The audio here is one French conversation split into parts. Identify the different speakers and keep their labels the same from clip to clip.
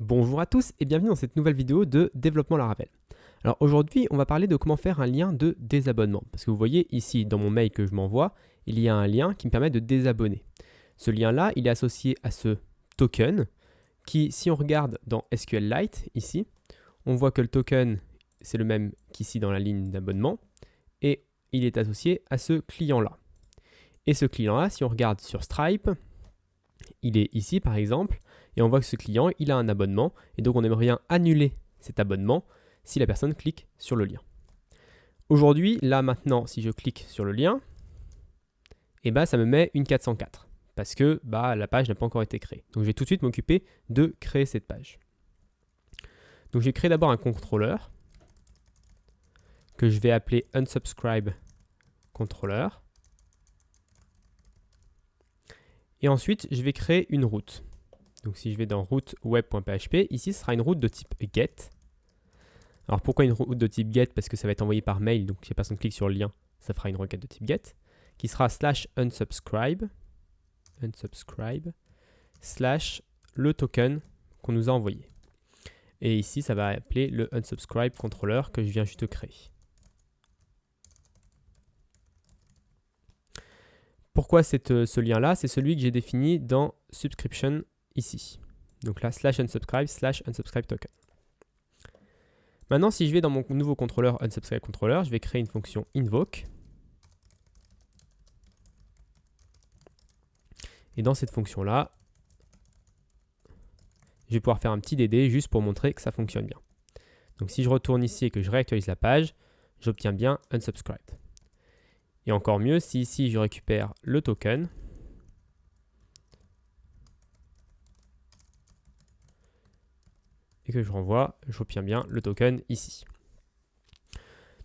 Speaker 1: Bonjour à tous et bienvenue dans cette nouvelle vidéo de développement Laravel. Alors aujourd'hui, on va parler de comment faire un lien de désabonnement. Parce que vous voyez ici dans mon mail que je m'envoie, il y a un lien qui me permet de désabonner. Ce lien-là, il est associé à ce token qui, si on regarde dans SQLite ici, on voit que le token, c'est le même qu'ici dans la ligne d'abonnement et il est associé à ce client-là. Et ce client-là, si on regarde sur Stripe, il est ici par exemple, et on voit que ce client, il a un abonnement, et donc on aimerait bien annuler cet abonnement si la personne clique sur le lien. Aujourd'hui, là maintenant, si je clique sur le lien, et ça me met une 404, parce que la page n'a pas encore été créée. Donc je vais tout de suite m'occuper de créer cette page. Donc je vais créer d'abord un contrôleur, que je vais appeler unsubscribe controller. Et ensuite, je vais créer une route. Donc si je vais dans route web.php, ici ce sera une route de type get. Alors pourquoi une route de type get? Parce que ça va être envoyé par mail, donc si la personne clique sur le lien, ça fera une requête de type get, qui sera /unsubscribe slash le token qu'on nous a envoyé. Et ici, ça va appeler le unsubscribe controller que je viens juste de créer. Pourquoi ce lien-là? C'est celui que j'ai défini dans subscription ici. Donc là, /unsubscribe token. Maintenant, si je vais dans mon nouveau contrôleur unsubscribe controller, je vais créer une fonction invoke. Et dans cette fonction-là, je vais pouvoir faire un petit DD juste pour montrer que ça fonctionne bien. Donc si je retourne ici et que je réactualise la page, j'obtiens bien unsubscribe. Et encore mieux, si ici je récupère le token, et que je renvoie, j'obtiens bien le token ici.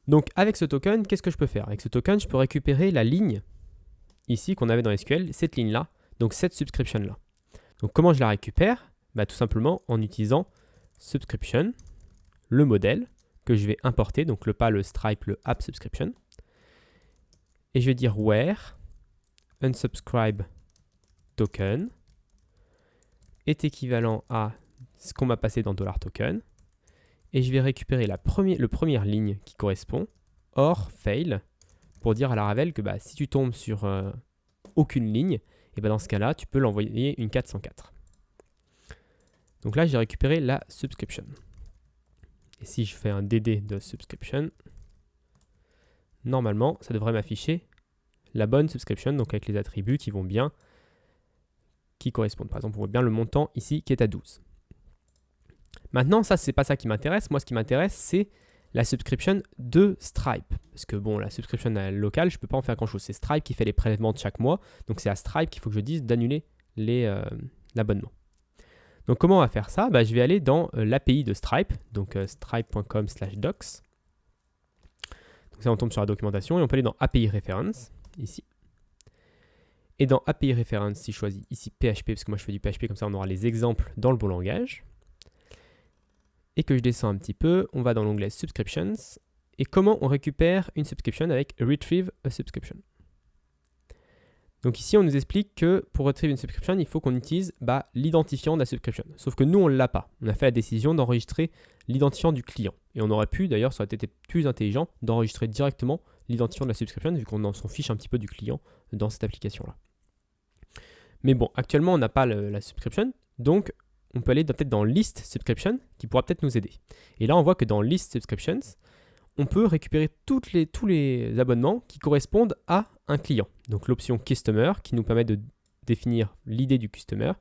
Speaker 1: Donc avec ce token, qu'est-ce que je peux faire? Avec ce token, je peux récupérer la ligne ici qu'on avait dans SQL, cette ligne-là, donc cette subscription-là. Donc comment je la récupère? Tout simplement en utilisant subscription, le modèle que je vais importer, donc pas le Stripe, le app subscription. Et je vais dire where unsubscribe token est équivalent à ce qu'on m'a passé dans $token. Et je vais récupérer la première ligne qui correspond, or fail, pour dire à Laravel que si tu tombes sur aucune ligne, et dans ce cas-là, tu peux l'envoyer une 404. Donc là, j'ai récupéré la subscription. Et si je fais un DD de subscription, normalement, ça devrait m'afficher la bonne subscription, donc avec les attributs qui vont bien, qui correspondent. Par exemple, on voit bien le montant ici qui est à 12. Maintenant, ça, c'est pas ça qui m'intéresse. Moi, ce qui m'intéresse, c'est la subscription de Stripe. Parce que la subscription locale, je ne peux pas en faire grand-chose. C'est Stripe qui fait les prélèvements de chaque mois. Donc, c'est à Stripe qu'il faut que je dise d'annuler l'abonnement. Donc, comment on va faire ça? Je vais aller dans l'API de Stripe, donc stripe.com/docs. Donc, ça, on tombe sur la documentation et on peut aller dans API Reference, ici. Et dans API Reference, si je choisis ici PHP, parce que moi je fais du PHP, comme ça on aura les exemples dans le bon langage. Et que je descends un petit peu, on va dans l'onglet Subscriptions. Et comment on récupère une subscription avec Retrieve a subscription. Donc ici, on nous explique que pour retrieve une subscription, il faut qu'on utilise l'identifiant de la subscription. Sauf que nous, on ne l'a pas. On a fait la décision d'enregistrer l'identifiant du client. Et on aurait pu, d'ailleurs, ça aurait été plus intelligent d'enregistrer directement l'identifiant de la subscription, vu qu'on s'en fiche un petit peu du client dans cette application-là. Mais bon, actuellement, on n'a pas la subscription, donc on peut aller peut-être dans List Subscription, qui pourra peut-être nous aider. Et là, on voit que dans List Subscriptions, on peut récupérer tous les abonnements qui correspondent à un client. Donc l'option Customer, qui nous permet de définir l'idée du Customer,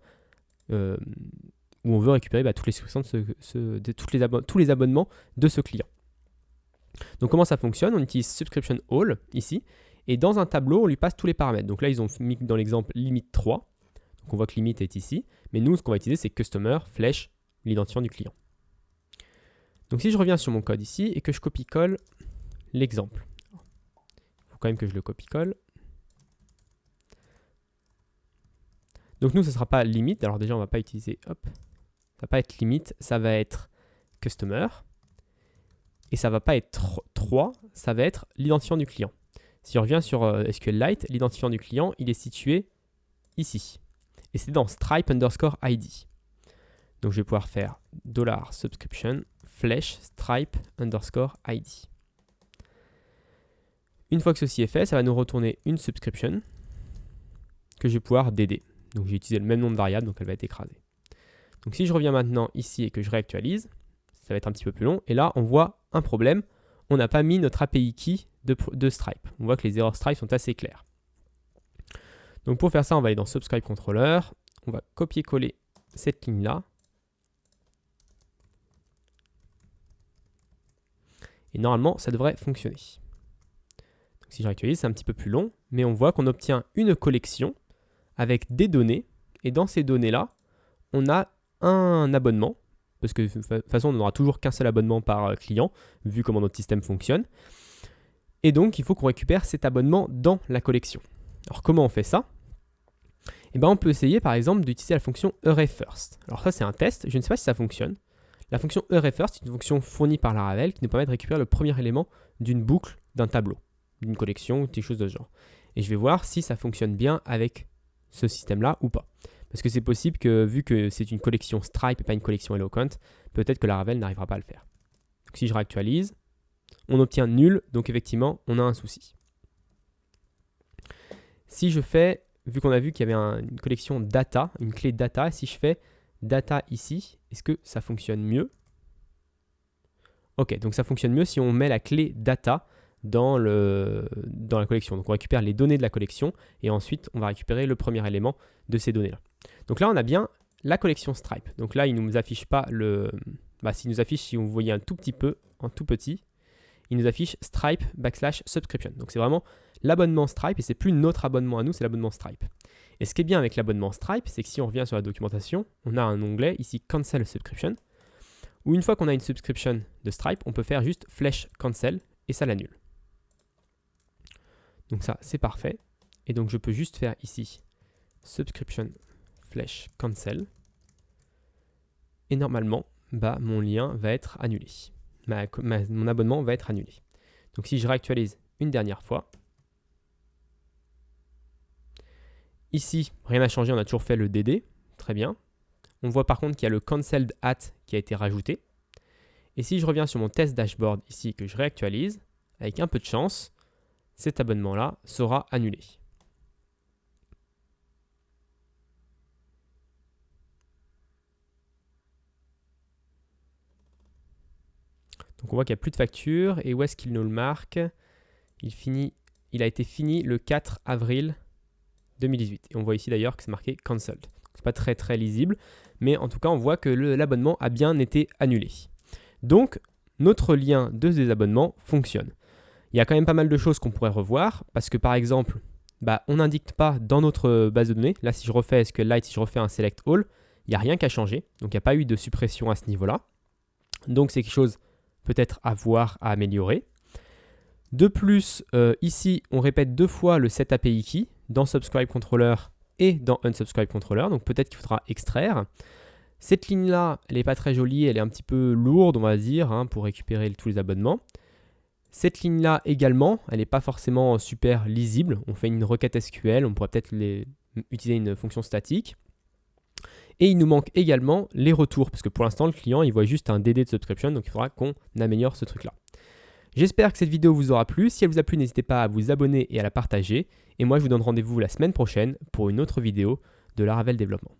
Speaker 1: où on veut récupérer toutes les subscriptions tous les abonnements de ce client. Donc comment ça fonctionne? On utilise Subscription All, ici, et dans un tableau, on lui passe tous les paramètres. Donc là, ils ont mis dans l'exemple limite 3. Donc on voit que limite est ici. Mais nous, ce qu'on va utiliser, c'est Customer, flèche, l'identifiant du client. Donc si je reviens sur mon code ici et que je copie-colle l'exemple. Il faut quand même que je le copie-colle. Donc nous, ce ne sera pas limite. Alors déjà, on ne va pas utiliser, ça ne va pas être limite, ça va être Customer. Et ça ne va pas être 3, ça va être l'identifiant du client. Si on revient sur SQLite, l'identifiant du client, il est situé ici. Et c'est dans Stripe_ID. Donc je vais pouvoir faire $subscription flèche stripe underscore ID. Une fois que ceci est fait, ça va nous retourner une subscription que je vais pouvoir DD. Donc j'ai utilisé le même nom de variable, donc elle va être écrasée. Donc si je reviens maintenant ici et que je réactualise, ça va être un petit peu plus long. Et là, on voit un problème. On n'a pas mis notre API key de Stripe. On voit que les erreurs Stripe sont assez claires. Donc pour faire ça, on va aller dans Subscribe Controller. On va copier-coller cette ligne-là. Et normalement, ça devrait fonctionner. Donc si je réactualise, c'est un petit peu plus long. Mais on voit qu'on obtient une collection avec des données. Et dans ces données-là, on a un abonnement. Parce que de toute façon, on n'aura toujours qu'un seul abonnement par client, vu comment notre système fonctionne. Et donc, il faut qu'on récupère cet abonnement dans la collection. Alors, comment on fait ça? Eh bien, on peut essayer, par exemple, d'utiliser la fonction arrayFirst. Alors ça, c'est un test. Je ne sais pas si ça fonctionne. La fonction arrayFirst, c'est une fonction fournie par Laravel qui nous permet de récupérer le premier élément d'une boucle, d'un tableau, d'une collection ou des choses de ce genre. Et je vais voir si ça fonctionne bien avec ce système-là ou pas. Parce que c'est possible que, vu que c'est une collection Stripe et pas une collection Eloquent, peut-être que Laravel n'arrivera pas à le faire. Donc si je réactualise, on obtient nul, donc effectivement, on a un souci. Si je fais, vu qu'on a vu qu'il y avait une collection data, une clé data, si je fais data ici, est-ce que ça fonctionne mieux? Ok, donc ça fonctionne mieux si on met la clé data dans la collection. Donc on récupère les données de la collection et ensuite on va récupérer le premier élément de ces données-là. Donc là on a bien la collection Stripe. Donc là il ne nous affiche pas s'il nous affiche, si vous voyez un tout petit peu, en tout petit, il nous affiche Stripe / subscription. Donc c'est vraiment l'abonnement Stripe et c'est plus notre abonnement à nous, c'est l'abonnement Stripe. Et ce qui est bien avec l'abonnement Stripe, c'est que si on revient sur la documentation, on a un onglet ici Cancel Subscription, où une fois qu'on a une subscription de Stripe, on peut faire juste flèche cancel et ça l'annule. Donc ça, c'est parfait. Et donc je peux juste faire ici subscription flèche cancel. Et normalement, mon lien va être annulé. Mon abonnement va être annulé. Donc si je réactualise une dernière fois, ici, rien n'a changé, on a toujours fait le DD. Très bien. On voit par contre qu'il y a le cancelled at qui a été rajouté. Et si je reviens sur mon test dashboard ici, que je réactualise, avec un peu de chance, cet abonnement-là sera annulé. Donc on voit qu'il n'y a plus de facture. Et où est-ce qu'il nous le marque? Il a été fini le 4 avril 2018. Et on voit ici d'ailleurs que c'est marqué cancelled. Ce n'est pas très très lisible, mais en tout cas on voit que l'abonnement a bien été annulé. Donc notre lien de désabonnement fonctionne. Il y a quand même pas mal de choses qu'on pourrait revoir, parce que par exemple, on n'indique pas dans notre base de données, là si je refais SQLite, si je refais un select all, il n'y a rien qui a changé, donc il n'y a pas eu de suppression à ce niveau-là. Donc c'est quelque chose peut-être à voir, à améliorer. De plus, ici, on répète 2 fois le set API key dans Subscribe Controller et dans Unsubscribe Controller, donc peut-être qu'il faudra extraire. Cette ligne-là, elle n'est pas très jolie, elle est un petit peu lourde, on va dire, pour récupérer tous les abonnements. Cette ligne-là également, elle n'est pas forcément super lisible. On fait une requête SQL, on pourrait peut-être utiliser une fonction statique. Et il nous manque également les retours, parce que pour l'instant, le client, il voit juste un DD de subscription, donc il faudra qu'on améliore ce truc-là. J'espère que cette vidéo vous aura plu. Si elle vous a plu, n'hésitez pas à vous abonner et à la partager. Et moi, je vous donne rendez-vous la semaine prochaine pour une autre vidéo de Laravel Développement.